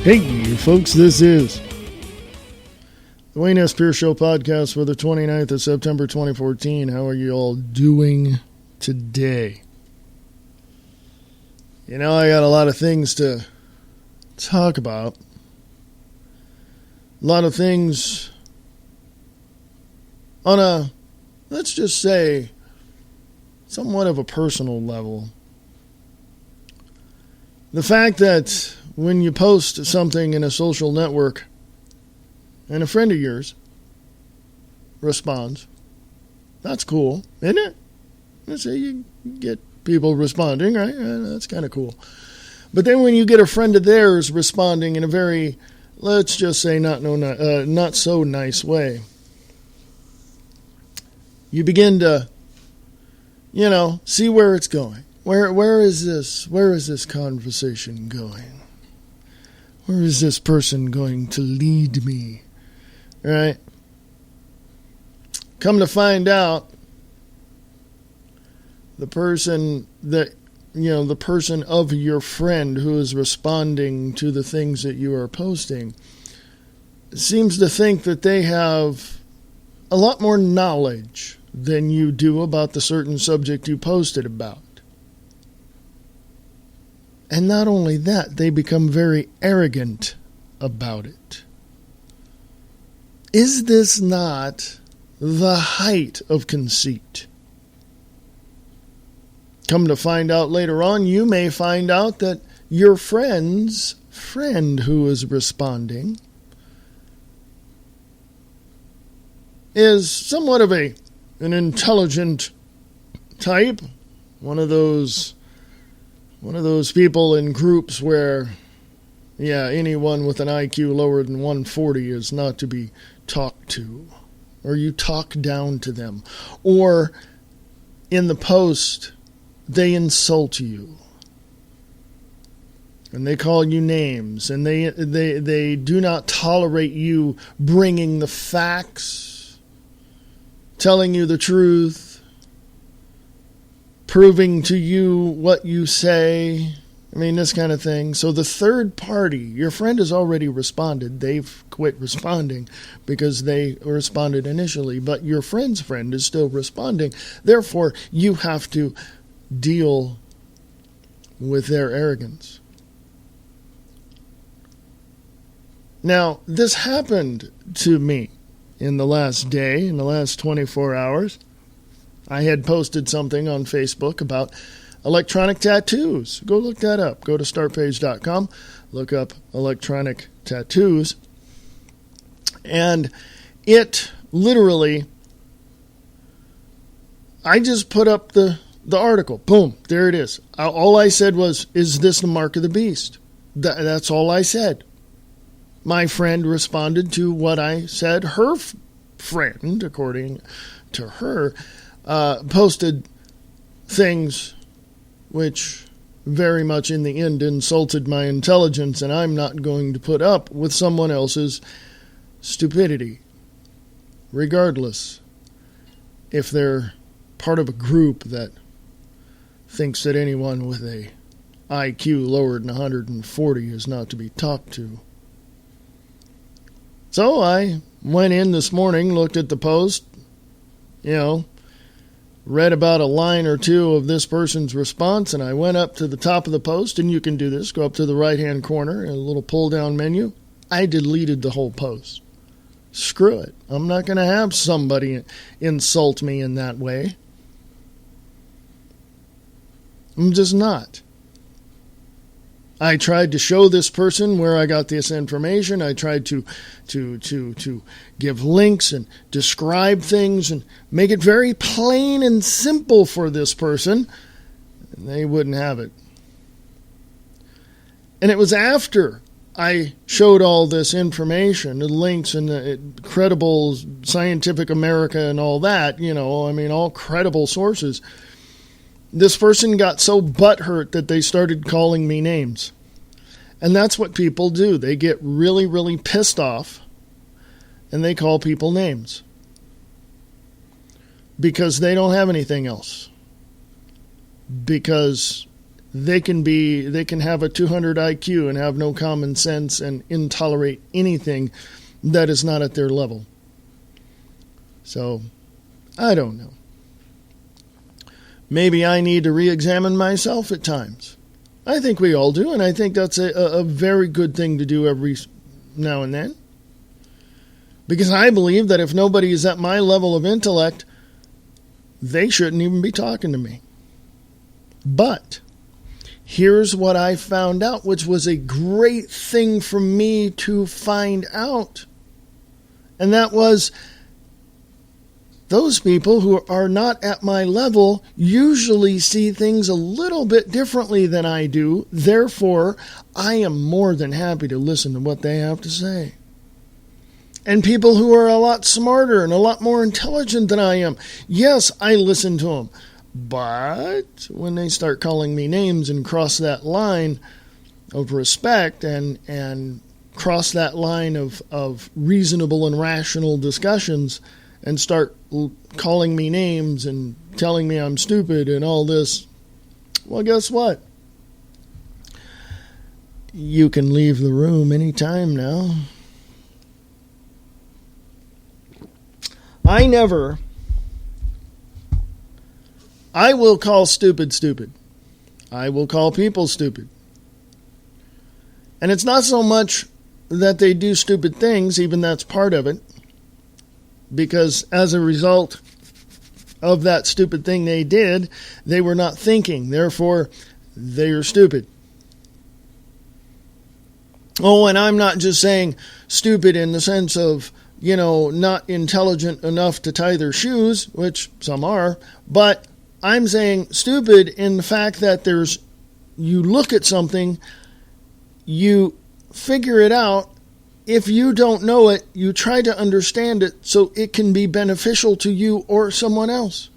Hey, folks, this is the Wayne S. Pierce Show podcast for the 29th of September 2014. How are you all doing today? You know, I got a lot of things to talk about. A lot of things on a, let's just say, somewhat of a personal level. The fact that when you post something in a social network and a friend of yours responds, that's cool, isn't it? Let's say you get people responding, right? That's kind of cool. But then when you get a friend of theirs responding in a very, let's just say, not so nice way, you begin to, see where it's going. Where is this conversation going? Where is this person going to lead me? Right? Come to find out, the person of your friend who is responding to the things that you are posting seems to think that they have a lot more knowledge than you do about the certain subject you posted about. And not only that, they become very arrogant about it. Is this not the height of conceit? Come to find out later on, you may find out that your friend's friend who is responding is somewhat of an intelligent type, one of those people in groups where, anyone with an IQ lower than 140 is not to be talked to, or you talk down to them, or in the post, they insult you, and they call you names, and they do not tolerate you bringing the facts, telling you the truth, proving to you what you say. I mean, this kind of thing. So the third party, your friend has already responded. They've quit responding because they responded initially. But your friend's friend is still responding. Therefore, you have to deal with their arrogance. Now, this happened to me in the last day, in the last 24 hours. I had posted something on Facebook about electronic tattoos. Go look that up. Go to startpage.com, look up electronic tattoos. And it literally, I just put up the article. Boom, there it is. All I said was, is this the mark of the beast? That's all I said. My friend responded to what I said. Her friend, according to her, posted things which very much in the end insulted my intelligence, and I'm not going to put up with someone else's stupidity, regardless if they're part of a group that thinks that anyone with a IQ lower than 140 is not to be talked to. So I went in this morning, looked at the post, read about a line or two of this person's response, and I went up to the top of the post, and you can do this, go up to the right-hand corner, a little pull-down menu. I deleted the whole post. Screw it. I'm not going to have somebody insult me in that way. I'm just not. I tried to show this person where I got this information. I tried to give links and describe things and make it very plain and simple for this person. And they wouldn't have it. And it was after I showed all this information, the links and the credible Scientific America and all that, all credible sources. This person got so butthurt that they started calling me names. And that's what people do. They get really, really pissed off, and they call people names. Because they don't have anything else. Because they can have a 200 IQ and have no common sense and intolerate anything that is not at their level. So, I don't know. Maybe I need to re-examine myself at times. I think we all do, and I think that's a very good thing to do every now and then. Because I believe that if nobody is at my level of intellect, they shouldn't even be talking to me. But here's what I found out, which was a great thing for me to find out. And that was, those people who are not at my level usually see things a little bit differently than I do. Therefore, I am more than happy to listen to what they have to say. And people who are a lot smarter and a lot more intelligent than I am, yes, I listen to them. But when they start calling me names and cross that line of respect and cross that line of reasonable and rational discussions and start calling me names and telling me I'm stupid and all this, well, guess what? You can leave the room anytime now. I will call stupid stupid. I will call people stupid. And it's not so much that they do stupid things, even that's part of it, because as a result of that stupid thing they did, they were not thinking. Therefore, they are stupid. Oh, and I'm not just saying stupid in the sense of, not intelligent enough to tie their shoes, which some are, but I'm saying stupid in the fact that you look at something, you figure it out. If you don't know it, you try to understand it so it can be beneficial to you or someone else.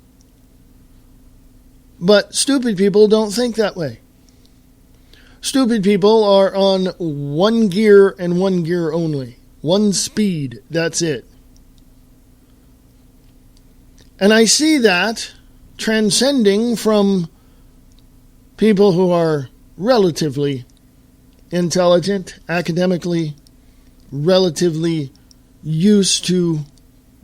But stupid people don't think that way. Stupid people are on one gear and one gear only. One speed, that's it. And I see that transcending from people who are relatively intelligent, academically, relatively used to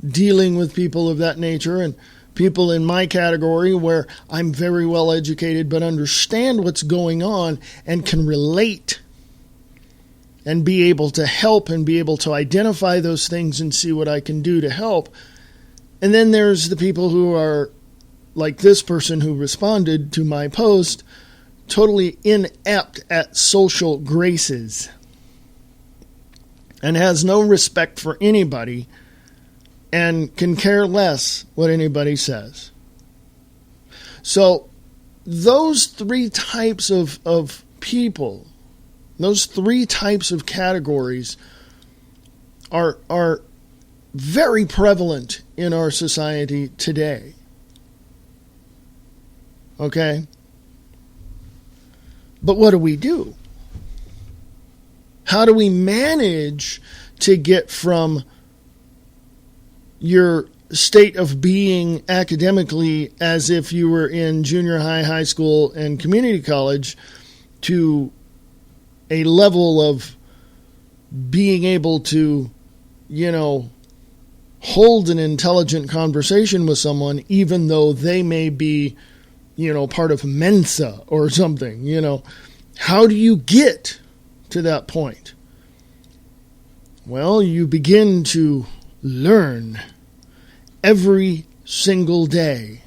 dealing with people of that nature, and people in my category where I'm very well educated but understand what's going on and can relate and be able to help and be able to identify those things and see what I can do to help. And then there's the people who are like this person who responded to my post, totally inept at social graces and has no respect for anybody and can care less what anybody says. So those three types of people, those three types of categories are very prevalent in our society today. Okay? But what do? How do we manage to get from your state of being academically as if you were in junior high, high school, and community college to a level of being able to, hold an intelligent conversation with someone, even though they may be, part of Mensa or something, How do you get to that point? Well, you begin to learn every single day.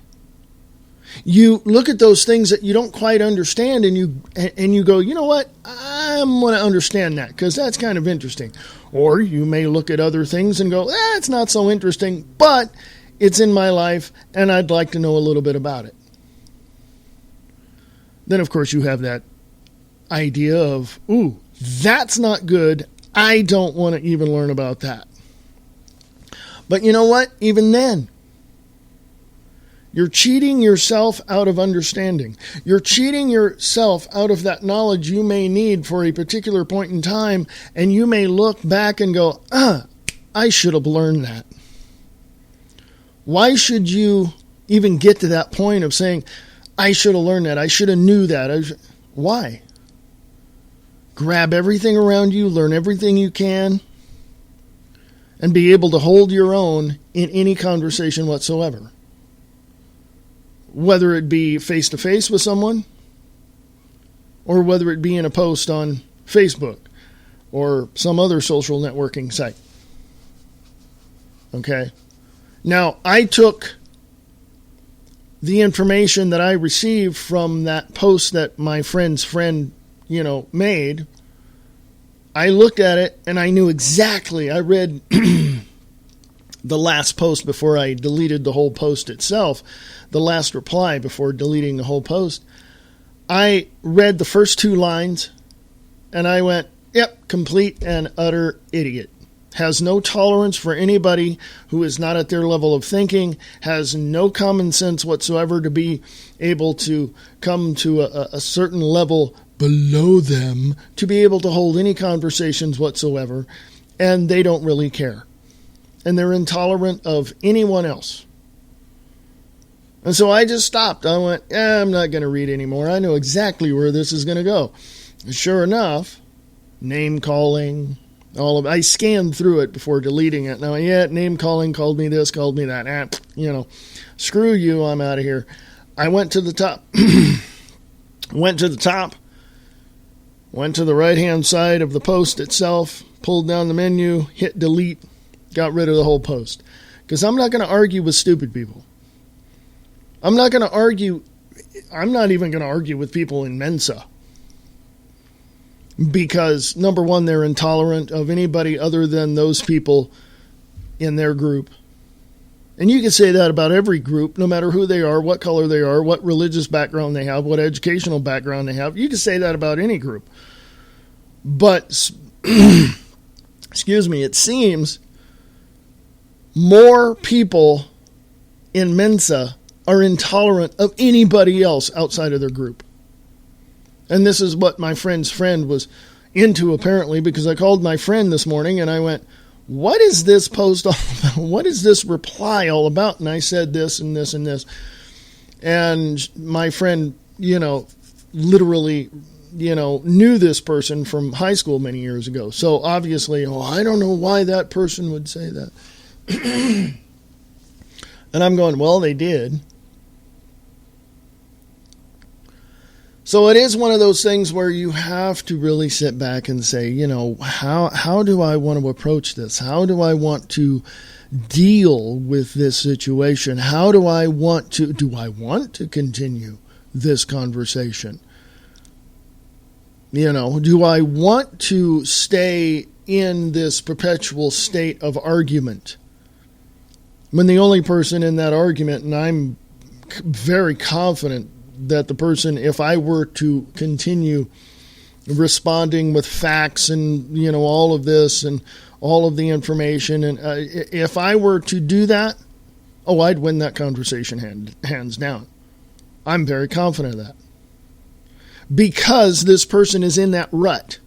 You look at those things that you don't quite understand and you go, you know what? I'm going to understand that because that's kind of interesting. Or you may look at other things and go, it's not so interesting, but it's in my life and I'd like to know a little bit about it. Then, of course, you have that idea of, that's not good. I don't want to even learn about that. But you know what? Even then, you're cheating yourself out of understanding. You're cheating yourself out of that knowledge you may need for a particular point in time, and you may look back and go, I should have learned that. Why should you even get to that point of saying, I should have learned that, I should have knew that? Why? Grab everything around you, learn everything you can, and be able to hold your own in any conversation whatsoever. Whether it be face-to-face with someone, or whether it be in a post on Facebook or some other social networking site. Okay? Now, I took the information that I received from that post that my friend's friend, made. I looked at it and I knew exactly. I read the last post before I deleted the whole post itself, the last reply before deleting the whole post. I read the first 2 lines and I went, yep, complete and utter idiot. Has no tolerance for anybody who is not at their level of thinking, has no common sense whatsoever to be able to come to a certain level below them to be able to hold any conversations whatsoever, and they don't really care. And they're intolerant of anyone else. And so I just stopped. I went, I'm not going to read anymore. I know exactly where this is going to go. And sure enough, name calling, I scanned through it before deleting it. Now, name calling, called me this, called me that. Screw you, I'm out of here. I went to the top. Went to the right-hand side of the post itself, pulled down the menu, hit delete, got rid of the whole post. Because I'm not going to argue with stupid people. I'm not even going to argue with people in Mensa. Because, number one, they're intolerant of anybody other than those people in their group. And you can say that about every group, no matter who they are, what color they are, what religious background they have, what educational background they have. You can say that about any group. But, excuse me, it seems more people in Mensa are intolerant of anybody else outside of their group. And this is what my friend's friend was into, apparently, because I called my friend this morning and I went, what is this post all about? What is this reply all about? And I said this and this and this. And my friend, literally, knew this person from high school many years ago. So obviously, I don't know why that person would say that. And I'm going, well, they did. So it is one of those things where you have to really sit back and say, how do I want to approach this? How do I want to deal with this situation? How do I want to continue this conversation? Do I want to stay in this perpetual state of argument when the only person in that argument, and I'm very confident that the person, if I were to continue responding with facts and, all of this and all of the information, and if I were to do that, I'd win that conversation hands down. I'm very confident of that. Because this person is in that rut.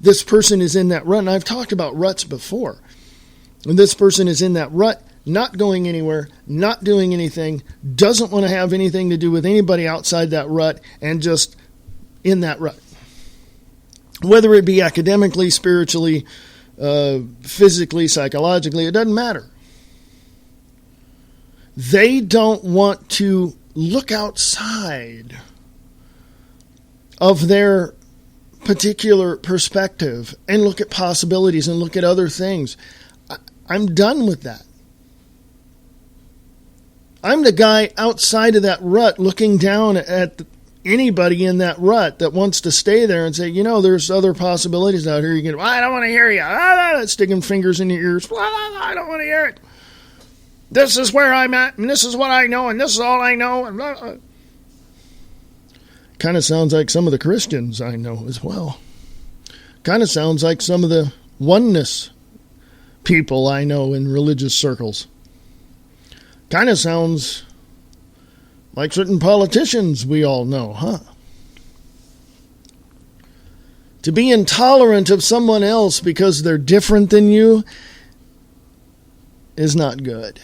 This person is in that rut, and I've talked about ruts before. And this person is in that rut, not going anywhere, not doing anything, doesn't want to have anything to do with anybody outside that rut, and just in that rut. Whether it be academically, spiritually, physically, psychologically, it doesn't matter. They don't want to look outside of their particular perspective and look at possibilities and look at other things. I'm done with that. I'm the guy outside of that rut looking down at anybody in that rut that wants to stay there and say, there's other possibilities out here. You can, I don't want to hear you. Sticking fingers in your ears. I don't want to hear it. This is where I'm at, and this is what I know, and this is all I know. And kind of sounds like some of the Christians I know as well. Kind of sounds like some of the oneness people I know in religious circles. Kind of sounds like certain politicians we all know, huh? To be intolerant of someone else because they're different than you is not good.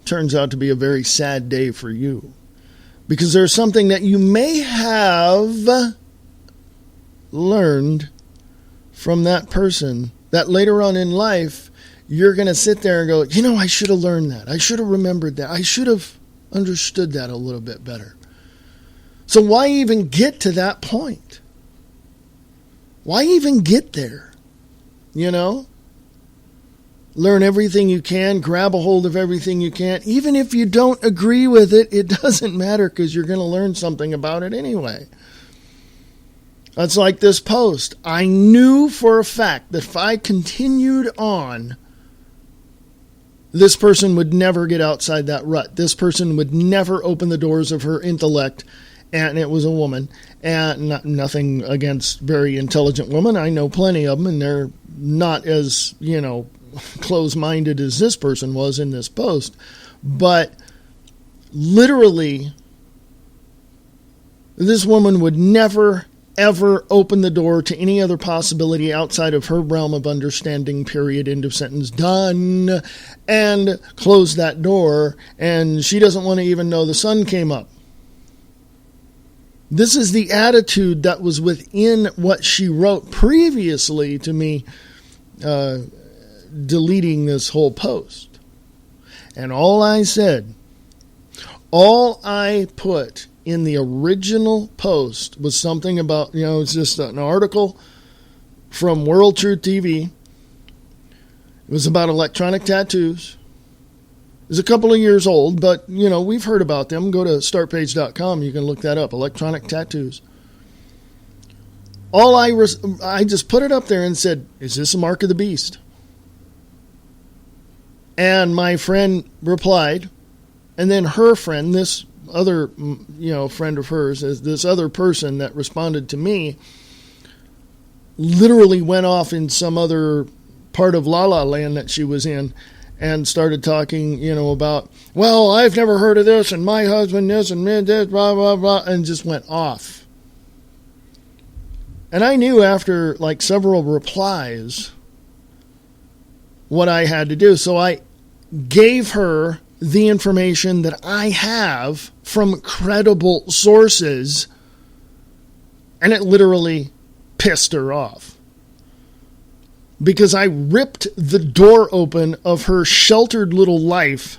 Turns out to be a very sad day for you. Because there's something that you may have learned from that person that later on in life, you're going to sit there and go, I should have learned that. I should have remembered that. I should have understood that a little bit better. So why even get to that point? Why even get there? Learn everything you can, grab a hold of everything you can. Even if you don't agree with it, it doesn't matter because you're going to learn something about it anyway. That's like this post. I knew for a fact that if I continued on, this person would never get outside that rut. This person would never open the doors of her intellect. And it was a woman. And nothing against very intelligent women. I know plenty of them, and they're not as, close-minded as this person was in this post. But literally, this woman would never, ever open the door to any other possibility outside of her realm of understanding, period, end of sentence, done, and close that door, and she doesn't want to even know the sun came up. This is the attitude that was within what she wrote previously to me deleting this whole post. And all I put in the original post was something about, it's just an article from World Truth TV. It was about electronic tattoos. It's a couple of years old, but, we've heard about them. Go to startpage.com. You can look that up, electronic tattoos. I just put it up there and said, is this a mark of the beast? And my friend replied, and then her friend, this other, friend of hers, this other person that responded to me, literally went off in some other part of La La Land that she was in and started talking, about, well, I've never heard of this, and my husband this, and this, blah, blah, blah, and just went off. And I knew after, several replies what I had to do. So I gave her the information that I have from credible sources, and it literally pissed her off. Because I ripped the door open of her sheltered little life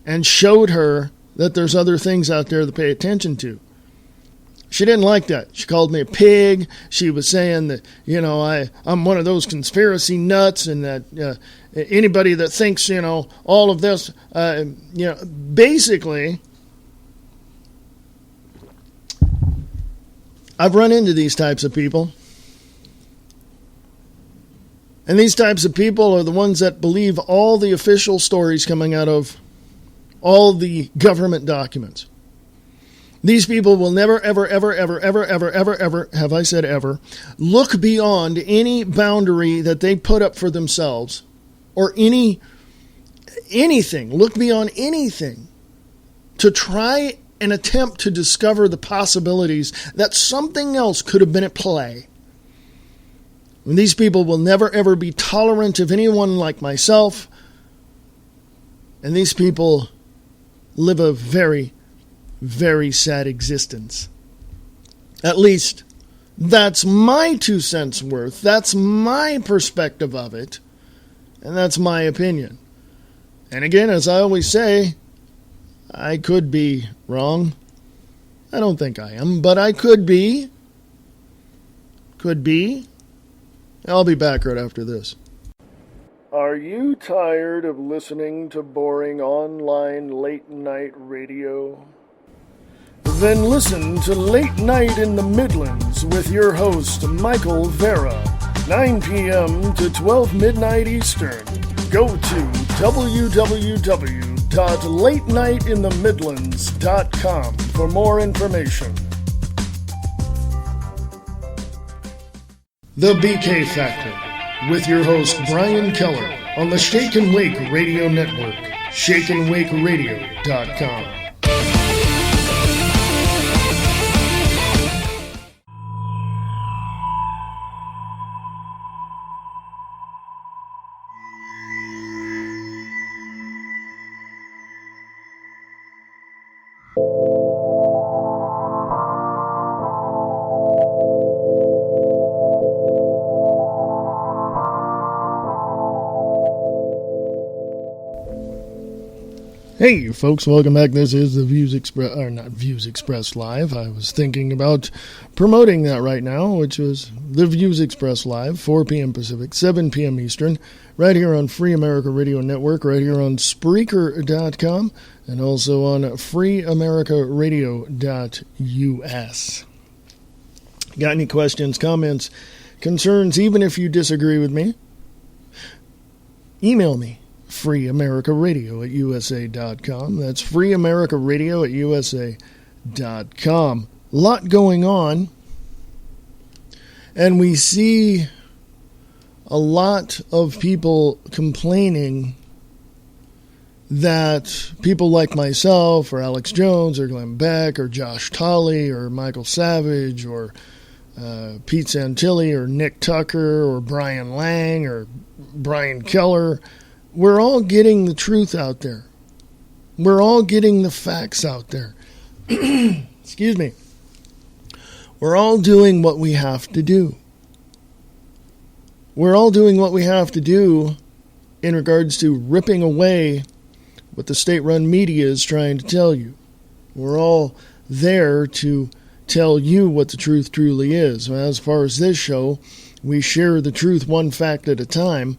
and showed her that there's other things out there to pay attention to. She didn't like that. She called me a pig. She was saying that, I'm one of those conspiracy nuts, and that anybody that thinks, all of this, basically, I've run into these types of people. And these types of people are the ones that believe all the official stories coming out of all the government documents. These people will never, ever, ever, ever, ever, ever, ever, ever, have I said ever, look beyond any boundary that they put up for themselves or anything, look beyond anything to try and attempt to discover the possibilities that something else could have been at play. And these people will never, ever be tolerant of anyone like myself. And these people live a very, very sad existence. At least, that's my 2 cents worth. That's my perspective of it. And that's my opinion. And again, as I always say, I could be wrong. I don't think I am, but I could be. Could be. I'll be back right after this. Are you tired of listening to boring online late-night radio? Then listen to Late Night in the Midlands with your host, Michael Vera, 9 p.m. to 12 midnight Eastern. Go to www.latenightinthe.midlands.com for more information. The BK Factor, with your host Brian Keller on the Shake and Wake Radio Network, shakeandwakeradio.com. Hey, you folks, welcome back. This is the Views Express, or not Views Express Live. I was thinking about promoting that right now, which was the Views Express Live, 4 p.m. Pacific, 7 p.m. Eastern, right here on Free America Radio Network, right here on Spreaker.com, and also on freeamericaradio.us. Got any questions, comments, concerns, even if you disagree with me? Email me. freeamericaradio@usa.com. That's freeamericaradio@usa.com. A lot going on, and we see a lot of people complaining that people like myself or Alex Jones or Glenn Beck or Josh Tolley or Michael Savage or Pete Santilli or Nick Tucker or Brian Lang or Brian Keller, we're all getting the truth out there. We're all getting the facts out there. Excuse me. We're all doing what we have to do. We're all doing what we have to do in regards to ripping away what the state-run media is trying to tell you. We're all there to tell you what the truth truly is. As far as this show, we share the truth one fact at a time,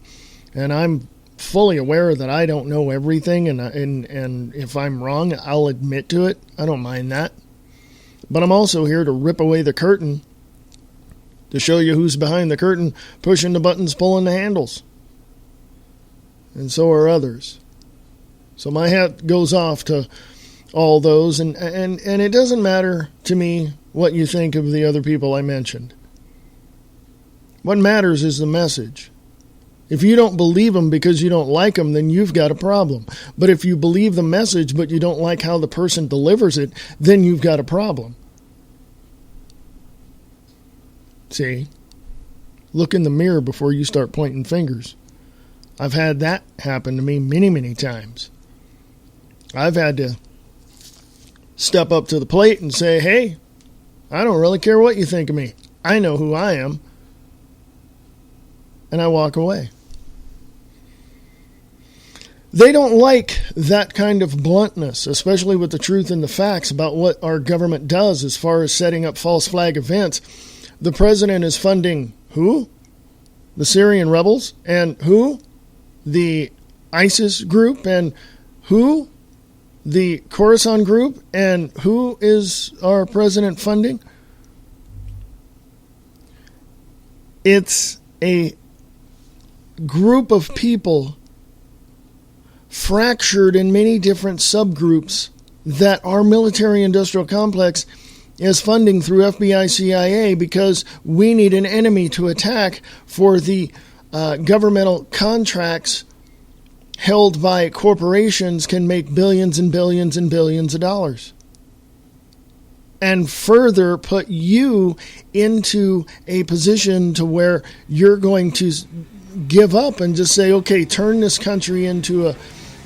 and I'm fully aware that I don't know everything, and if I'm wrong, I'll admit to it. I don't mind that. But I'm also here to rip away the curtain, to show you who's behind the curtain, pushing the buttons, pulling the handles. And so are others. So my hat goes off to all those, and it doesn't matter to me what you think of the other people I mentioned. What matters is the message. If you don't believe them because you don't like them, then you've got a problem. But if you believe the message but you don't like how the person delivers it, then you've got a problem. See? Look in the mirror before you start pointing fingers. I've had that happen to me many, many times. I've had to step up to the plate and say, hey, I don't really care what you think of me. I know who I am. And I walk away. They don't like that kind of bluntness, especially with the truth and the facts about what our government does as far as setting up false flag events. The president is funding who? The Syrian rebels. And who? The ISIS group. And who? The Khorasan group. And who is our president funding? It's a group of people fractured in many different subgroups that our military-industrial complex is funding through FBI, CIA, because we need an enemy to attack for the governmental contracts held by corporations can make billions and billions and billions of dollars. And further put you into a position to where you're going to give up and just say, okay, turn this country into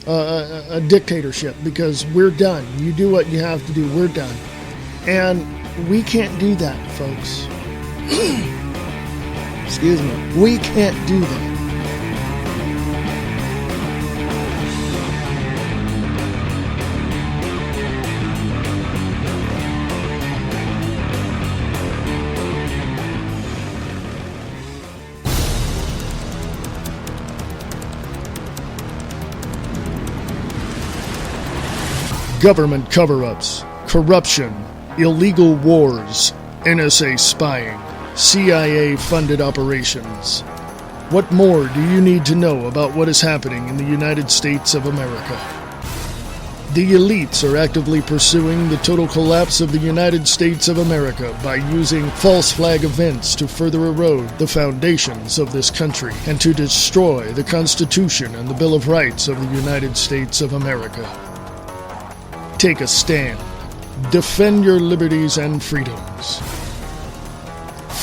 a dictatorship because we're done. You do what you have to do. We're done. And we can't do that, folks. Excuse me. We can't do that. Government cover-ups, corruption, illegal wars, NSA spying, CIA-funded operations. What more do you need to know about what is happening in the United States of America? The elites are actively pursuing the total collapse of the United States of America by using false flag events to further erode the foundations of this country and to destroy the Constitution and the Bill of Rights of the United States of America. Take a stand. Defend your liberties and freedoms.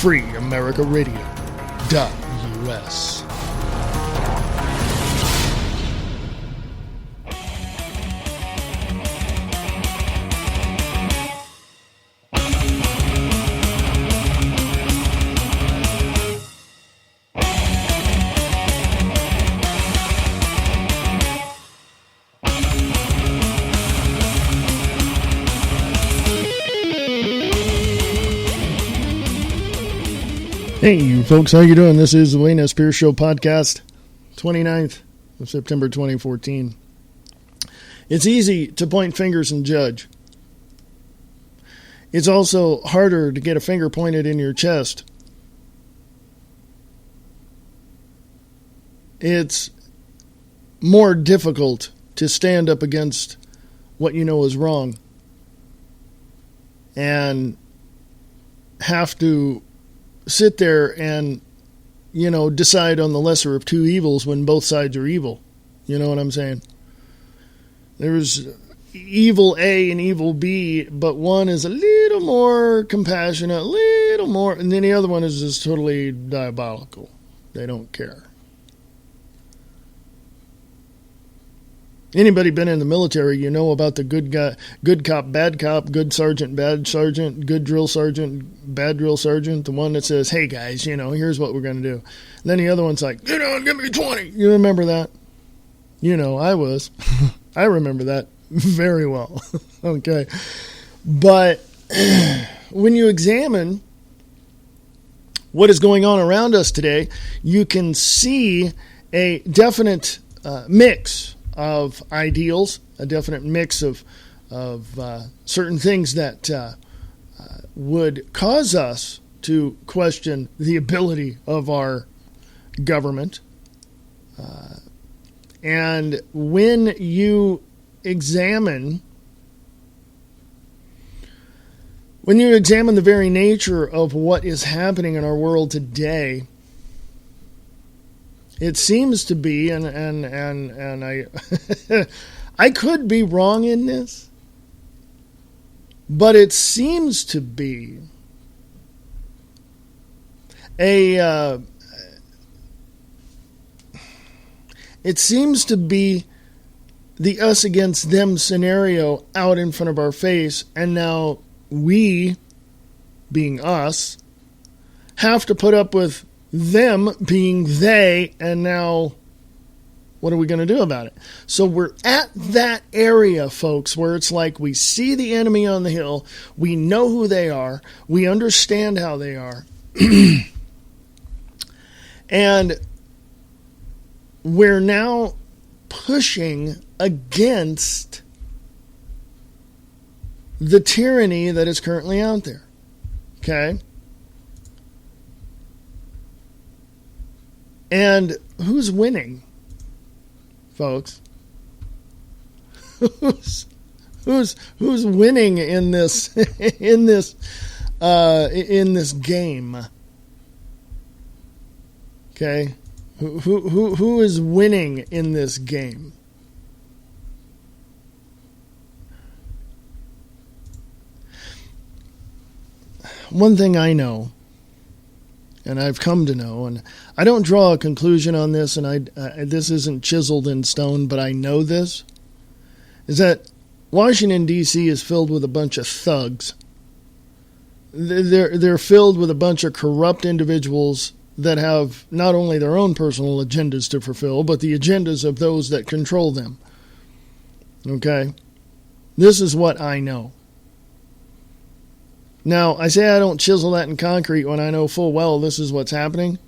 FreeAmericaRadio.us. Hey, you folks, how you doing? This is the Wayne S. Pierce Show podcast, 29th of September 2014. It's easy to point fingers and judge. It's also harder to get a finger pointed in your chest. It's more difficult to stand up against what you know is wrong and have to sit there and, decide on the lesser of two evils when both sides are evil. You know what I'm saying? There's evil A and evil B, but one is a little more compassionate, a little more, and then the other one is just totally diabolical. They don't care. Anybody been in the military, you know about the good guy, good cop, bad cop, good sergeant, bad sergeant, good drill sergeant, bad drill sergeant, the one that says, hey guys, here's what we're going to do. And then the other one's like, give me 20. You remember that? I was. I remember that very well. Okay. But when you examine what is going on around us today, you can see a definite mix of ideals, a definite mix of certain things that would cause us to question the ability of our government. And when you examine the very nature of what is happening in our world today, it seems to be, and I I could be wrong in this, but it seems to be the us against them scenario out in front of our face, and now we, being us, have to put up with them being they, and now what are we going to do about it? So we're at that area, folks, where it's like we see the enemy on the hill, we know who they are, we understand how they are, and we're now pushing against the tyranny that is currently out there. Okay? And who's winning, folks? Who's winning in this in this game? Okay, who is winning in this game? One thing I know, and I've come to know, and I don't draw a conclusion on this, and this isn't chiseled in stone, but I know this, is that Washington, D.C. is filled with a bunch of thugs. They're filled with a bunch of corrupt individuals that have not only their own personal agendas to fulfill, but the agendas of those that control them. Okay? This is what I know. Now, I say I don't chisel that in concrete when I know full well this is what's happening,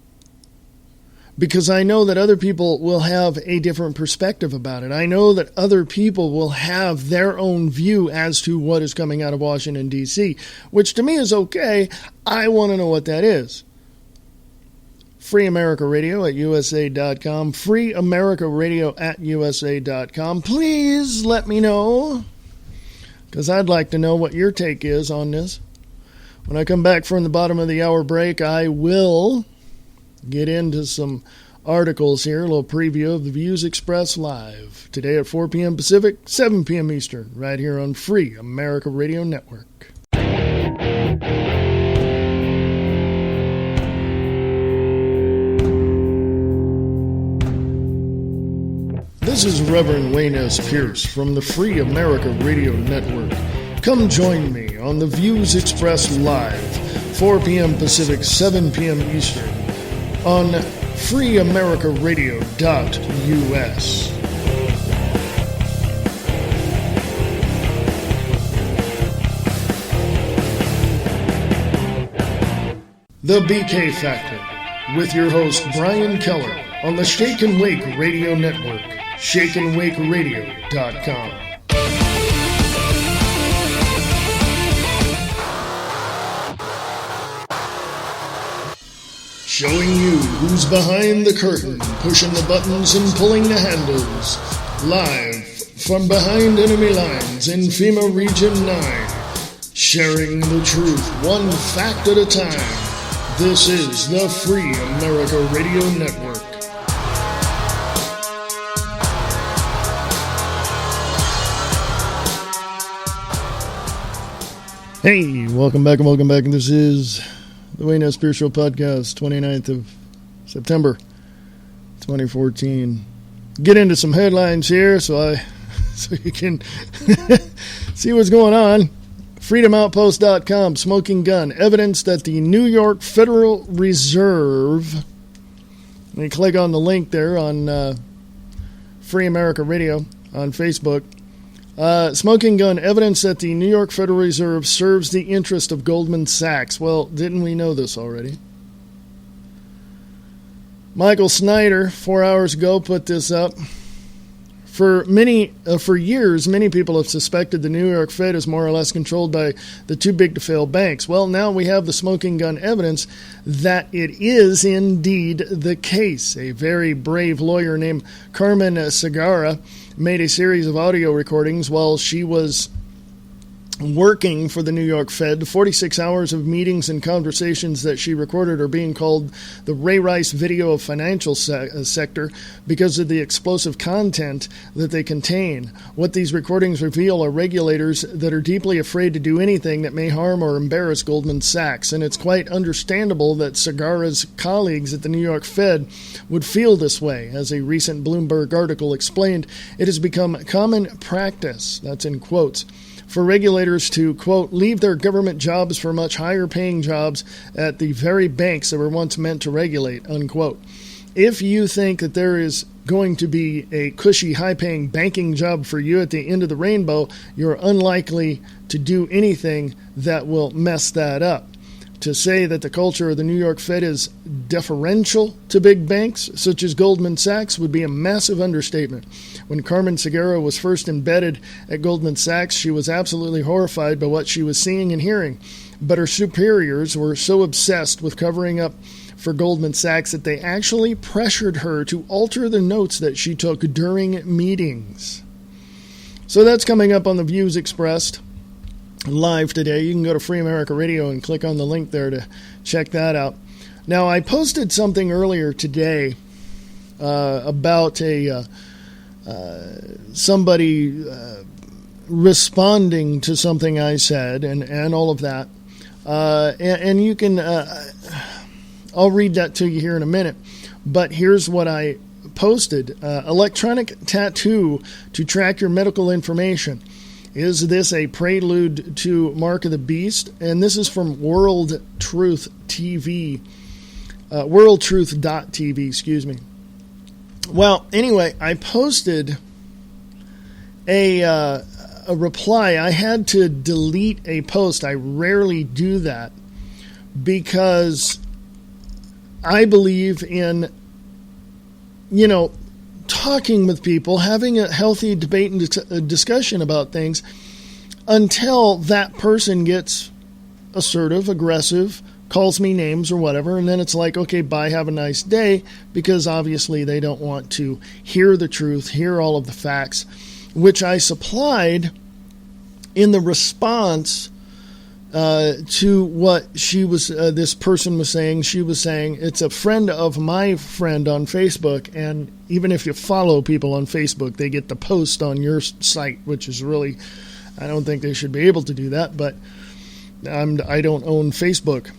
because I know that other people will have a different perspective about it. I know that other people will have their own view as to what is coming out of Washington, D.C., which to me is okay. I want to know what that is. Free America Radio at USA.com. Free America Radio at USA.com. Please let me know, because I'd like to know what your take is on this. When I come back from the bottom of the hour break, I will get into some articles here, a little preview of the views expressed live today at 4 p.m. Pacific, 7 p.m. Eastern, right here on Free America Radio Network. This is Reverend Wayne S. Pierce from the Free America Radio Network. Come join me on the Views Expressed live, 4 p.m. Pacific, 7 p.m. Eastern, on freeamericaradio.us. The BK Factor, with your host Brian Keller on the Shake and Wake Radio Network, shakeandwakeradio.com. Showing you who's behind the curtain, pushing the buttons and pulling the handles. Live from behind enemy lines in FEMA Region 9. Sharing the truth, one fact at a time. This is the Free America Radio Network. Hey, welcome back. And this is the Wayne S. Pierce Show Podcast, 29th of September, 2014. Get into some headlines here so you can see what's going on. FreedomOutpost.com, smoking gun, evidence that the New York Federal Reserve, let me click on the link there on Free America Radio on Facebook. Smoking gun, evidence that the New York Federal Reserve serves the interest of Goldman Sachs. Well, didn't we know this already? Michael Snyder, 4 hours ago, put this up. For years, many people have suspected the New York Fed is more or less controlled by the too-big-to-fail banks. Well, now we have the smoking gun evidence that it is indeed the case. A very brave lawyer named Carmen Segarra made a series of audio recordings while she was working for the New York Fed. 46 hours of meetings and conversations that she recorded are being called the Ray Rice video of financial sector because of the explosive content that they contain. What these recordings reveal are regulators that are deeply afraid to do anything that may harm or embarrass Goldman Sachs, and it's quite understandable that Segarra's colleagues at the New York Fed would feel this way. As a recent Bloomberg article explained, it has become common practice, that's in quotes, for regulators to, quote, leave their government jobs for much higher paying jobs at the very banks that were once meant to regulate, unquote. If you think that there is going to be a cushy, high-paying banking job for you at the end of the rainbow, you're unlikely to do anything that will mess that up. To say that the culture of the New York Fed is deferential to big banks, such as Goldman Sachs, would be a massive understatement. When Carmen Segarra was first embedded at Goldman Sachs, she was absolutely horrified by what she was seeing and hearing. But her superiors were so obsessed with covering up for Goldman Sachs that they actually pressured her to alter the notes that she took during meetings. So that's coming up on the Views Expressed live today. You can go to Free America Radio and click on the link there to check that out. Now, I posted something earlier today about somebody responding to something I said and all of that. And you can, I'll read that to you here in a minute. But here's what I posted. Electronic tattoo to track your medical information. Is this a prelude to Mark of the Beast? And this is from World Truth TV. WorldTruth.tv, excuse me. Well, anyway, I posted a reply. I had to delete a post. I rarely do that because I believe in, talking with people, having a healthy debate and discussion about things until that person gets assertive, aggressive, calls me names or whatever, and then it's like, okay, bye, have a nice day, because obviously they don't want to hear the truth, hear all of the facts, which I supplied in the response to what she was, this person was saying. She was saying, it's a friend of my friend on Facebook, and even if you follow people on Facebook, they get the post on your site, which is really, I don't think they should be able to do that, but I don't own Facebook.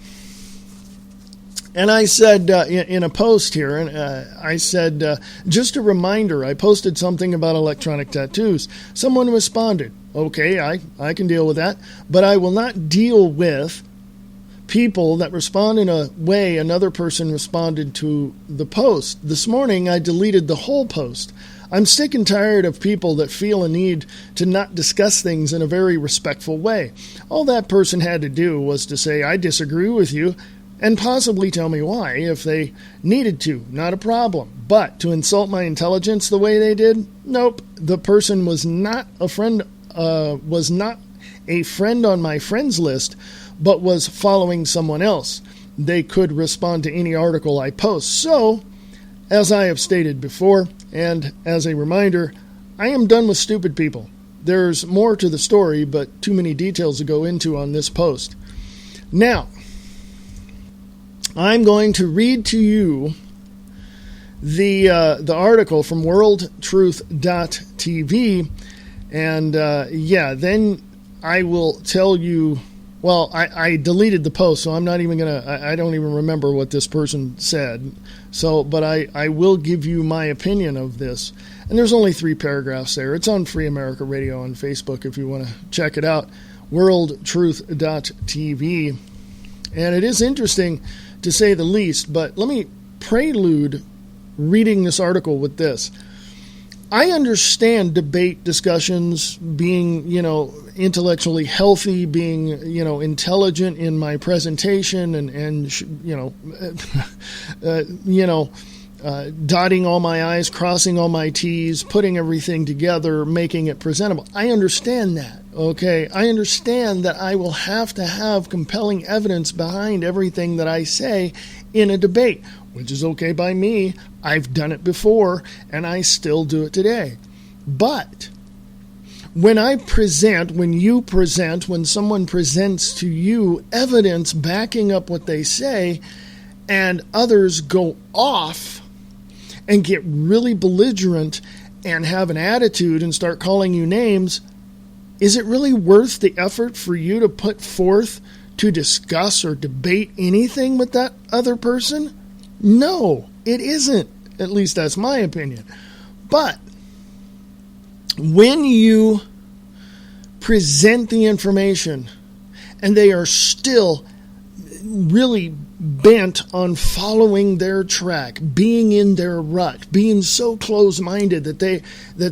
And I said in a post here, and I said, just a reminder, I posted something about electronic tattoos. Someone responded, okay, I can deal with that, but I will not deal with people that respond in a way another person responded to the post. This morning, I deleted the whole post. I'm sick and tired of people that feel a need to not discuss things in a very respectful way. All that person had to do was to say, I disagree with you, and possibly tell me why if they needed to. Not a problem. But to insult my intelligence the way they did, nope. The person was not a friend on my friends list, but was following someone else. They could respond to any article I post. So, as I have stated before, and as a reminder, I am done with stupid people. There's more to the story, but too many details to go into on this post. Now, I'm going to read to you the article from worldtruth.tv, and then I will tell you. Well, I deleted the post, so I'm not even going to, I don't even remember what this person said. So, but I will give you my opinion of this. And there's only 3 paragraphs there. It's on Free America Radio on Facebook if you want to check it out. Worldtruth.tv. And it is interesting to say the least, but let me prelude reading this article with this. I understand debate discussions being, intellectually healthy, being, intelligent in my presentation and dotting all my I's, crossing all my T's, putting everything together, making it presentable. I understand that, okay? I understand that I will have to have compelling evidence behind everything that I say in a debate, which is okay by me. I've done it before, and I still do it today. But when someone presents to you evidence backing up what they say, and others go off and get really belligerent and have an attitude and start calling you names, is it really worth the effort for you to put forth to discuss or debate anything with that other person? No, it isn't. At least that's my opinion. But when you present the information and they are still really bent on following their track, being in their rut, being so close-minded that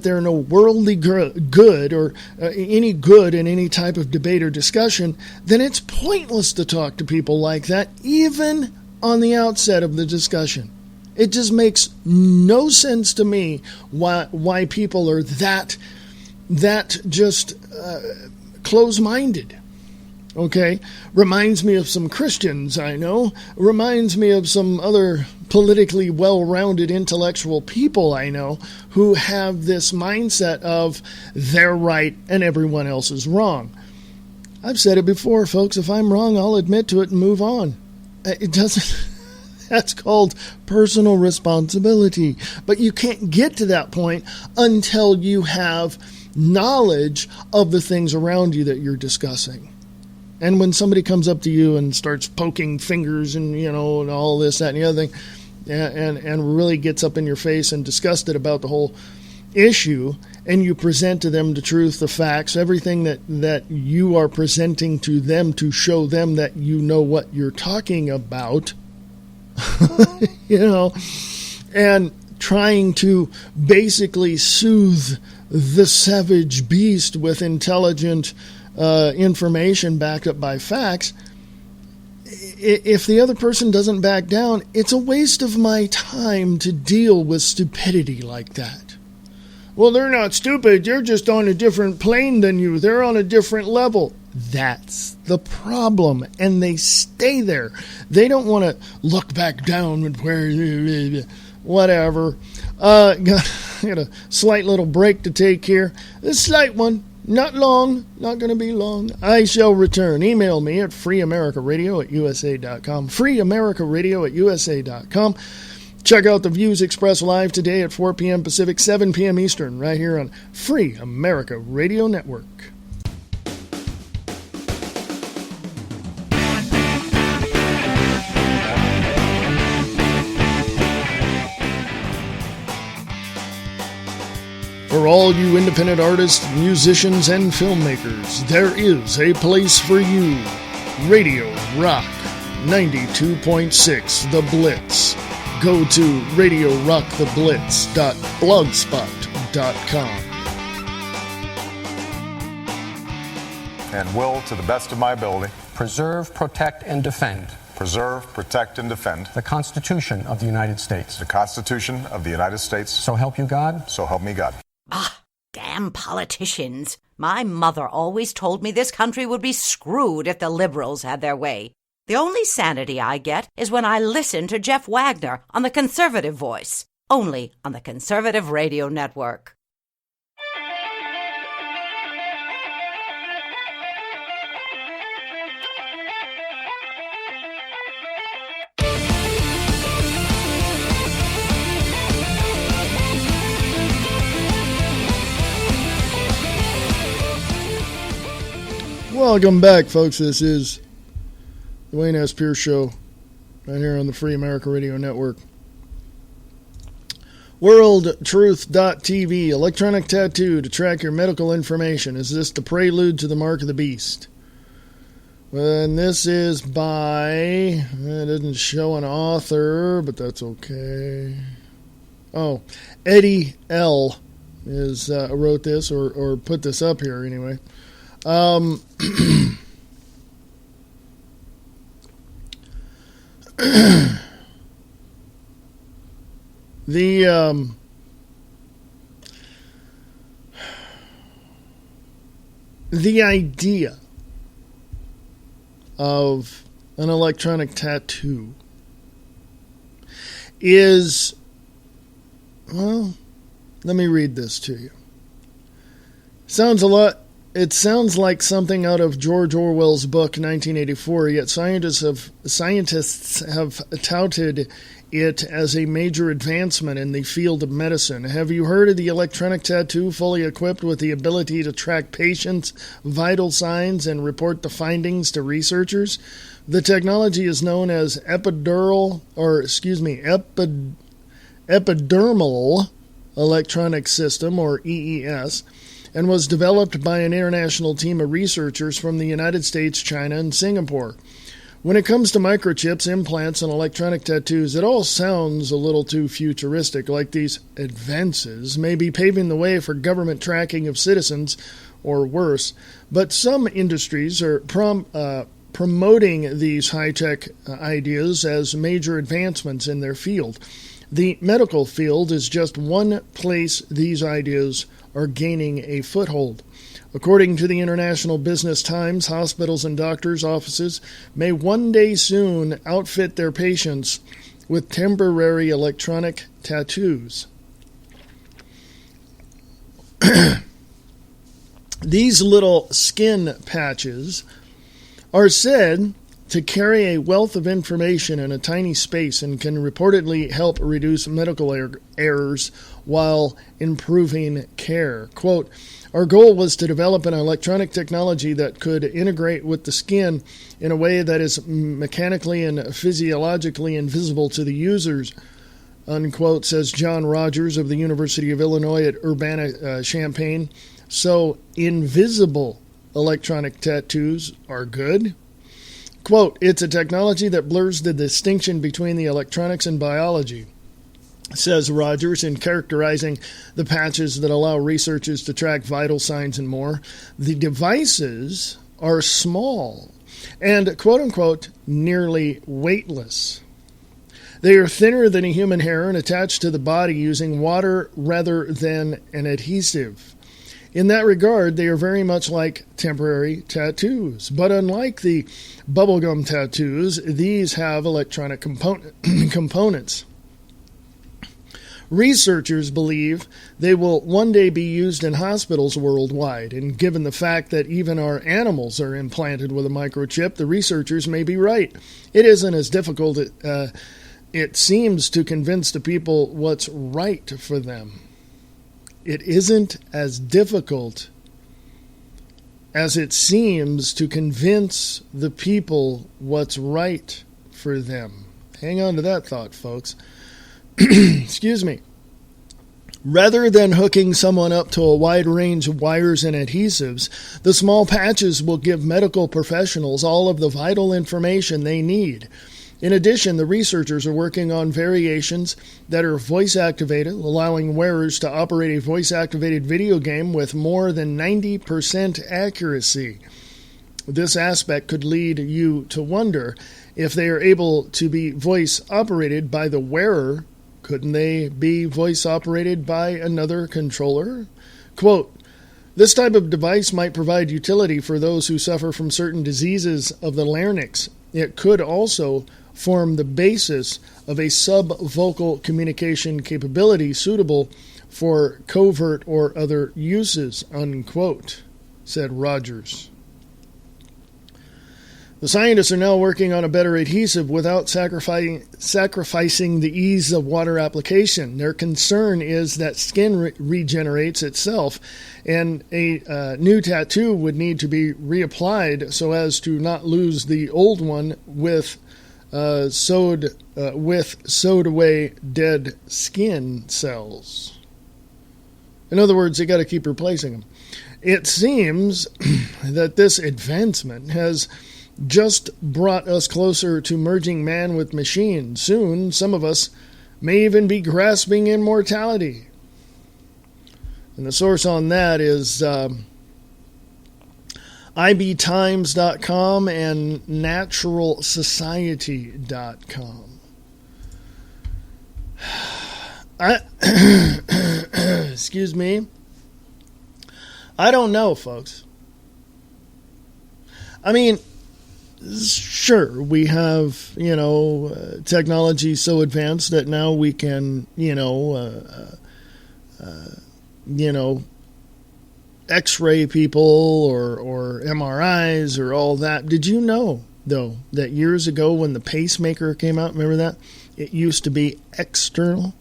they're no worldly good or any good in any type of debate or discussion, then it's pointless to talk to people like that, even on the outset of the discussion. It just makes no sense to me why people are that just close-minded. Okay? Reminds me of some Christians I know. Reminds me of some other politically well-rounded intellectual people I know who have this mindset of they're right and everyone else is wrong. I've said it before, folks. If I'm wrong, I'll admit to it and move on. It doesn't... That's called personal responsibility. But you can't get to that point until you have knowledge of the things around you that you're discussing. And when somebody comes up to you and starts poking fingers and, and all this, that, and the other thing, and really gets up in your face and disgusted about the whole issue, and you present to them the truth, the facts, everything that you are presenting to them to show them that you know what you're talking about, and trying to basically soothe the savage beast with intelligent information backed up by facts. If the other person doesn't back down, it's a waste of my time to deal with stupidity like that. Well, they're not stupid. They're just on a different plane than you. They're on a different level. That's the problem, and they stay there. They don't want to look back down and whatever. Got a slight little break to take here. A slight one. Not long. Not going to be long. I shall return. Email me at freeamericaradio@usa.com. freeamericaradio@usa.com. Check out the views expressed live today at 4 p.m. Pacific, 7 p.m. Eastern, right here on Free America Radio Network. For all you independent artists, musicians, and filmmakers, there is a place for you. Radio Rock 92.6 The Blitz. Go to radiorocktheblitz.blogspot.com. And will, to the best of my ability, preserve, protect, and defend preserve, protect, and defend the Constitution of the United States. the Constitution of the United States. So help you God. So help me God. Ah, damn politicians. My mother always told me this country would be screwed if the liberals had their way. The only sanity I get is when I listen to Jeff Wagner on the Conservative Voice, only on the Conservative Radio Network. Welcome back, folks. This is the Wayne S. Pierce Show, right here on the Free America Radio Network. WorldTruth.tv, electronic tattoo to track your medical information. Is this the prelude to the mark of the beast? And this is by, it doesn't show an author, but that's okay. Oh, Eddie L. wrote this, or put this up here anyway. The idea of an electronic tattoo is, well, let me read this to you. It sounds like something out of George Orwell's book 1984, yet scientists have touted it as a major advancement in the field of medicine. Have you heard of the electronic tattoo fully equipped with the ability to track patients' vital signs and report the findings to researchers? The technology is known as epidermal electronic system, or EES, and was developed by an international team of researchers from the United States, China, and Singapore. When it comes to microchips, implants, and electronic tattoos, it all sounds a little too futuristic, like these advances may be paving the way for government tracking of citizens, or worse. But some industries are promoting these high-tech ideas as major advancements in their field. The medical field is just one place these ideas are gaining a foothold. According to the International Business Times, hospitals and doctors' offices may one day soon outfit their patients with temporary electronic tattoos. These little skin patches are said to carry a wealth of information in a tiny space and can reportedly help reduce medical errors while improving care. Quote, our goal was to develop an electronic technology that could integrate with the skin in a way that is mechanically and physiologically invisible to the users, unquote, says John Rogers of the University of Illinois at Urbana-Champaign. So, invisible electronic tattoos are good? Quote, it's a technology that blurs the distinction between the electronics and biology, says Rogers in characterizing the patches that allow researchers to track vital signs and more. The devices are small and, quote-unquote, nearly weightless. They are thinner than a human hair and attached to the body using water rather than an adhesive. In that regard, they are very much like temporary tattoos. But unlike the bubblegum tattoos, these have electronic components. Researchers believe they will one day be used in hospitals worldwide, and given the fact that even our animals are implanted with a microchip, the researchers may be right. It isn't as difficult, it seems, to convince the people what's right for them. It isn't as difficult as it seems to convince the people what's right for them. Hang on to that thought, folks. Excuse me. Rather than hooking someone up to a wide range of wires and adhesives, the small patches will give medical professionals all of the vital information they need. In addition, the researchers are working on variations that are voice-activated, allowing wearers to operate a voice-activated video game with more than 90% accuracy. This aspect could lead you to wonder if they are able to be voice operated by the wearer. Couldn't they be voice operated by another controller? Quote, this type of device might provide utility for those who suffer from certain diseases of the larynx. It could also form the basis of a subvocal communication capability suitable for covert or other uses, unquote, said Rogers. The scientists are now working on a better adhesive without sacrificing the ease of water application. Their concern is that skin regenerates itself, and a new tattoo would need to be reapplied so as to not lose the old one with sewed away dead skin cells. In other words, they got to keep replacing them. It seems that this advancement has just brought us closer to merging man with machine. Soon, some of us may even be grasping immortality. And the source on that is ibtimes.com and naturalsociety.com. Excuse me. I don't know, folks. I mean, sure, we have, technology so advanced that now we can, X-ray people or MRIs or all that. Did you know, though, that years ago when the pacemaker came out, remember that? It used to be external.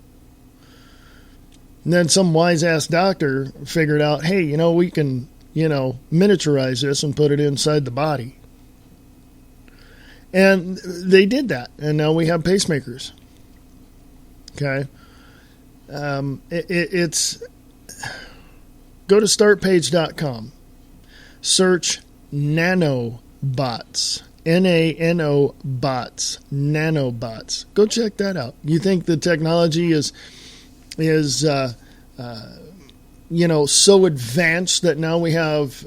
And then some wise-ass doctor figured out, hey, we can, miniaturize this and put it inside the body. And they did that, and now we have pacemakers. Okay? It's... Go to startpage.com. Search nanobots. N-A-N-O bots. Nanobots. Go check that out. You think the technology is so advanced that now we have,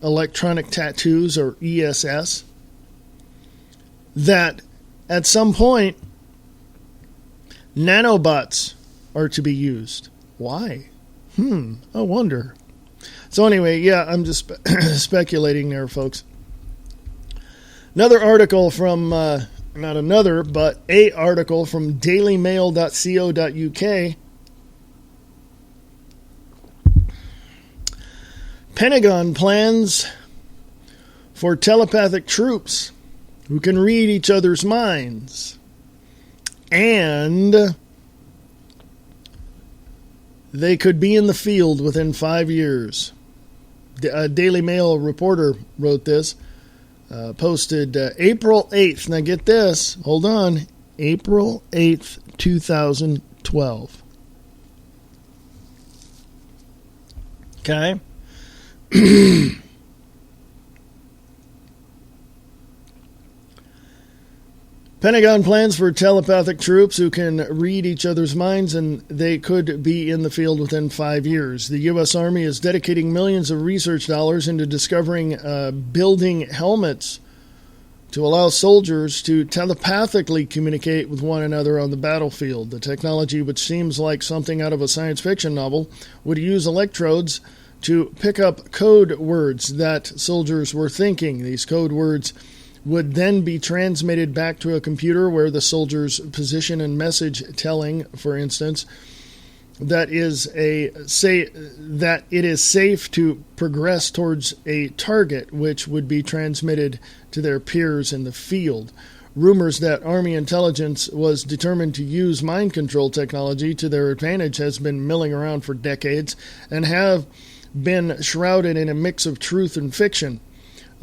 electronic tattoos or ESS? That at some point, nanobots are to be used. Why? I wonder. So anyway, yeah, I'm just speculating there, folks. Another article from, not another, but a article from dailymail.co.uk. Pentagon plans for telepathic troops who can read each other's minds. And they could be in the field within 5 years. A Daily Mail reporter wrote this, posted April 8th. Now get this. Hold on. April 8th, 2012. Okay? Pentagon plans for telepathic troops who can read each other's minds, and they could be in the field within 5 years. The U.S. Army is dedicating millions of research dollars into discovering building helmets to allow soldiers to telepathically communicate with one another on the battlefield. The technology, which seems like something out of a science fiction novel, would use electrodes to pick up code words that soldiers were thinking. These code words would then be transmitted back to a computer where the soldier's position and message telling, for instance, that it is safe to progress towards a target, which would be transmitted to their peers in the field. Rumors that Army intelligence was determined to use mind control technology to their advantage has been milling around for decades and have been shrouded in a mix of truth and fiction.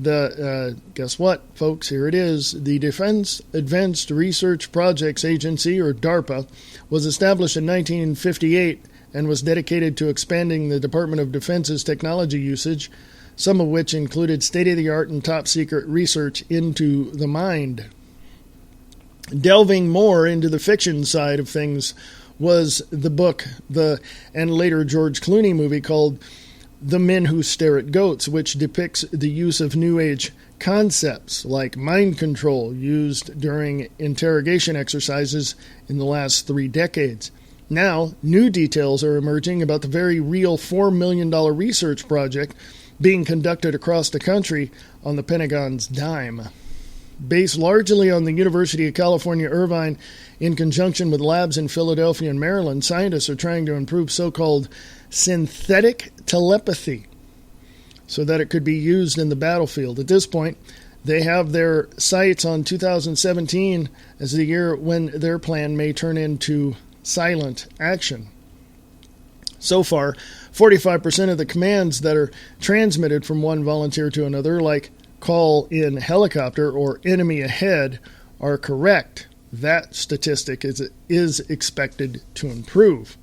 Guess what, folks? Here it is. The Defense Advanced Research Projects Agency, or DARPA, was established in 1958 and was dedicated to expanding the Department of Defense's technology usage, some of which included state-of-the-art and top-secret research into the mind. Delving more into the fiction side of things was the book, and later George Clooney movie called The Men Who Stare at Goats, which depicts the use of New Age concepts like mind control used during interrogation exercises in the last 3 decades. Now, new details are emerging about the very real $4 million research project being conducted across the country on the Pentagon's dime. Based largely on the University of California, Irvine, in conjunction with labs in Philadelphia and Maryland, scientists are trying to improve so-called synthetic telepathy so that it could be used in the battlefield. At this point, they have their sights on 2017 as the year when their plan may turn into silent action. So far, 45% of the commands that are transmitted from one volunteer to another, like call in helicopter or enemy ahead, are correct. That statistic is expected to improve.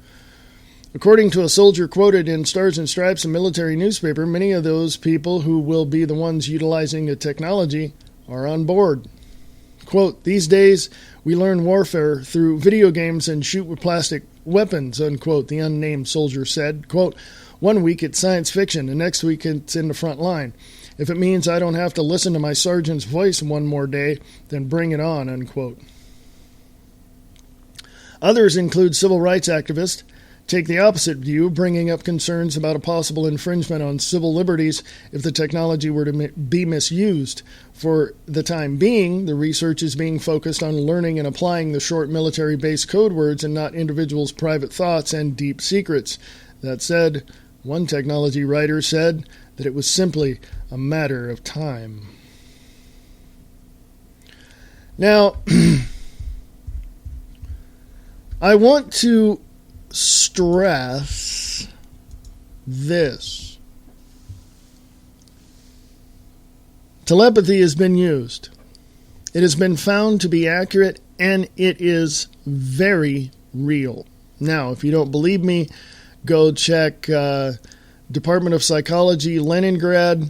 According to a soldier quoted in Stars and Stripes, a military newspaper, many of those people who will be the ones utilizing the technology are on board. Quote, "These days we learn warfare through video games and shoot with plastic weapons," unquote, the unnamed soldier said. Quote, "One week it's science fiction, the next week it's in the front line. If it means I don't have to listen to my sergeant's voice one more day, then bring it on," unquote. Others include civil rights activists, take the opposite view, bringing up concerns about a possible infringement on civil liberties if the technology were to be misused. For the time being, the research is being focused on learning and applying the short military-based code words and not individuals' private thoughts and deep secrets. That said, one technology writer said that it was simply a matter of time. Now, I want to stress this. Telepathy has been used. It has been found to be accurate, and it is very real. Now, if you don't believe me, go check Department of Psychology, Leningrad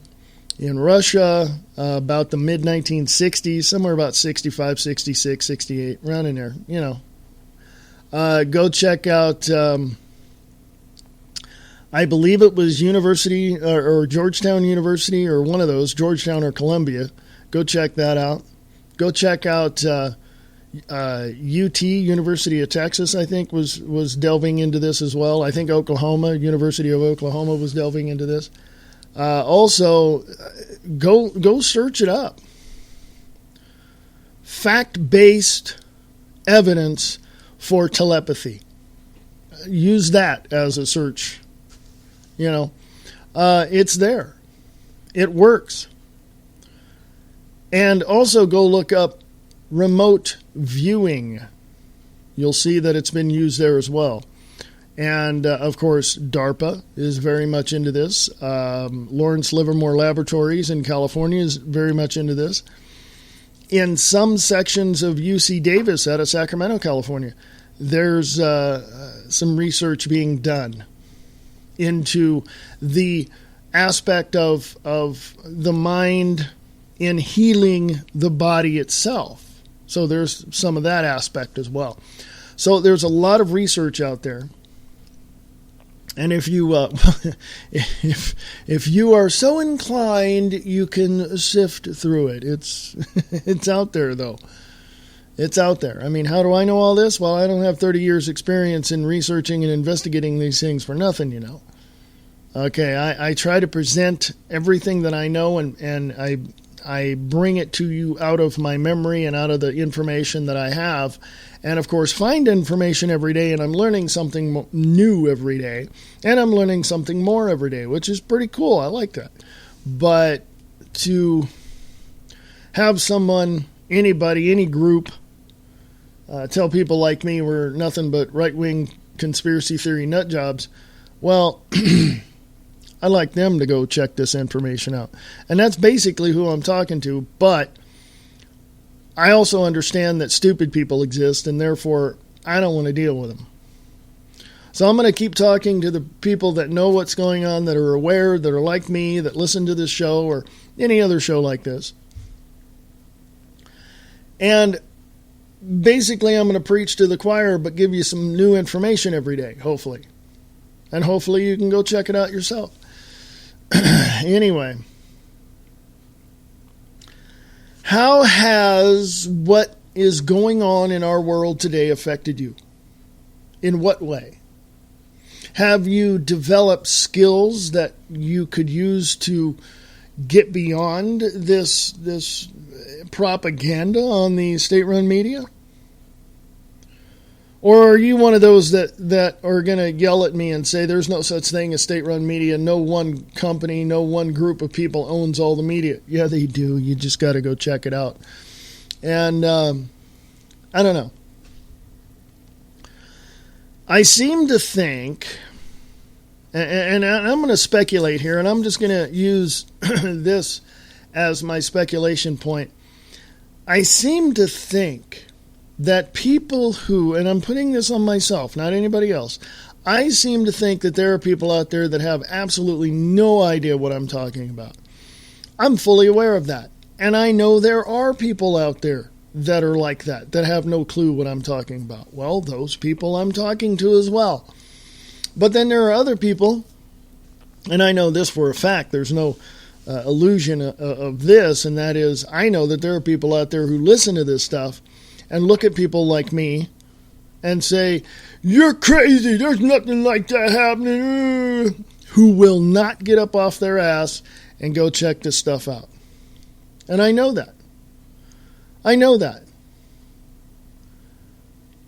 in Russia, about the mid-1960s, somewhere about 65, 66, 68, around in there, you know. Go check out, I believe it was University or Georgetown University or one of those, Georgetown or Columbia. Go check that out. Go check out UT, University of Texas, I think, was delving into this as well. I think Oklahoma, University of Oklahoma was delving into this. Also, go search it up. Fact-based evidence for telepathy. Use that as a search. You know, it's there. It works. And also go look up remote viewing. You'll see that it's been used there as well. And, of course, DARPA is very much into this. Lawrence Livermore Laboratories in California is very much into this. In some sections of UC Davis out of Sacramento, California, there's some research being done into the aspect of the mind in healing the body itself. So there's some of that aspect as well. So there's a lot of research out there. And if you if you are so inclined, you can sift through it. It's out there, though. It's out there. I mean, how do I know all this? Well, I don't have 30 years experience in researching and investigating these things for nothing, you know. Okay, I try to present everything that I know, and I bring it to you out of my memory and out of the information that I have. And, of course, find information every day, and I'm learning something new every day. And I'm learning something more every day, which is pretty cool. I like that. But to have someone, anybody, any group, tell people like me we're nothing but right-wing conspiracy theory nut jobs, well, I'd like them to go check this information out. And that's basically who I'm talking to, but I also understand that stupid people exist, and therefore I don't want to deal with them. So I'm going to keep talking to the people that know what's going on, that are aware, that are like me, that listen to this show or any other show like this. And basically I'm going to preach to the choir, but give you some new information every day, hopefully. And hopefully you can go check it out yourself. Anyway, how has what is going on in our world today affected you? In what way? Have you developed skills that you could use to get beyond this propaganda on the state-run media? Or are you one of those that are going to yell at me and say there's no such thing as state-run media, no one company, no one group of people owns all the media? Yeah, they do. You just got to go check it out. And I don't know. I seem to think, and I'm going to speculate here, and I'm just going to use this as my speculation point. I seem to think that people who, and I'm putting this on myself, not anybody else, I seem to think that there are people out there that have absolutely no idea what I'm talking about. I'm fully aware of that. And I know there are people out there that are like that have no clue what I'm talking about. Well, those people I'm talking to as well. But then there are other people, and I know this for a fact, there's no illusion of this, and that is, I know that there are people out there who listen to this stuff and look at people like me and say, you're crazy, there's nothing like that happening, who will not get up off their ass and go check this stuff out. And I know that. I know that.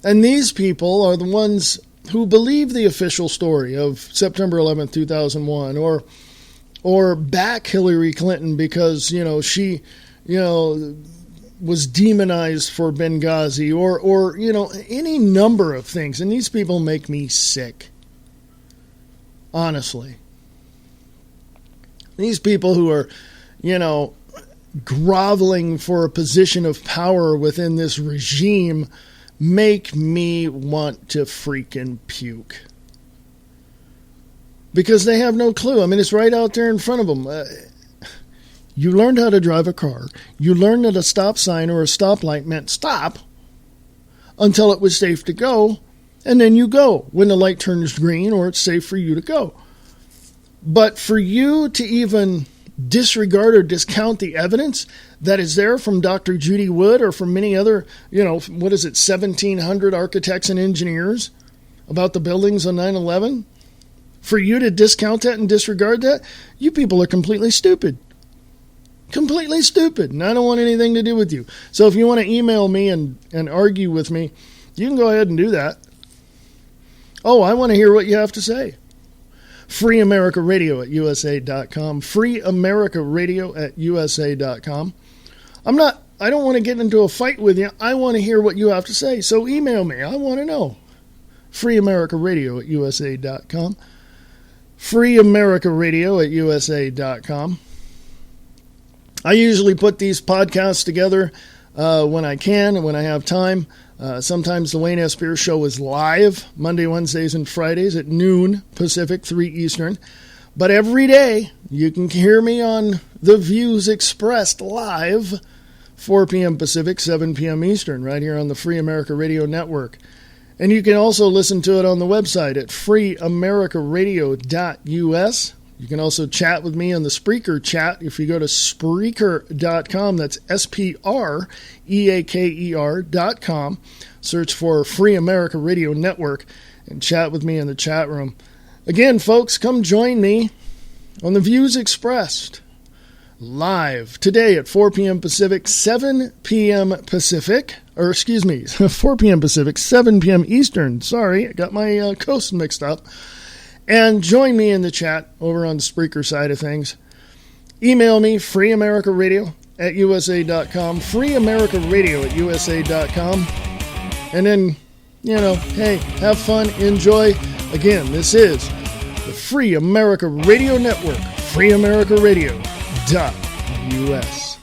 And these people are the ones who believe the official story of September 11th, 2001, or back Hillary Clinton because, she, was demonized for Benghazi or any number of things. And these people make me sick. Honestly. These people who are, groveling for a position of power within this regime make me want to freaking puke. Because they have no clue. I mean, it's right out there in front of them. You learned how to drive a car. You learned that a stop sign or a stoplight meant stop until it was safe to go, and then you go when the light turns green or it's safe for you to go. But for you to even disregard or discount the evidence that is there from Dr. Judy Wood or from many other, 1,700 architects and engineers about the buildings on 9/11, for you to discount that and disregard that, you people are completely stupid. Completely stupid, and I don't want anything to do with you. So if you want to email me and argue with me, you can go ahead and do that. Oh, I want to hear what you have to say. Free America Radio at USA.com. Free America Radio at USA.com. I don't want to get into a fight with you. I want to hear what you have to say. So email me. I want to know. Free America Radio at USA.com. Free America Radio at USA.com. I usually put these podcasts together when I can and when I have time. Sometimes the Wayne S. Pierce Show is live Monday, Wednesdays, and Fridays at noon Pacific, 3 Eastern. But every day you can hear me on The Views Expressed live, 4 p.m. Pacific, 7 p.m. Eastern, right here on the Free America Radio Network. And you can also listen to it on the website at freeamericaradio.us. You can also chat with me on the Spreaker chat. If you go to Spreaker.com, that's Spreaker.com, search for Free America Radio Network, and chat with me in the chat room. Again, folks, come join me on The Views Expressed, live today at 4 p.m. Pacific, 7 p.m. Pacific, 4 p.m. Pacific, 7 p.m. Eastern. Sorry, I got my coast mixed up. And join me in the chat over on the Spreaker side of things. Email me, freeamericaradio at USA.com, freeamericaradio at USA.com. And then, hey, have fun, enjoy. Again, this is the Free America Radio Network, freeamericaradio.us.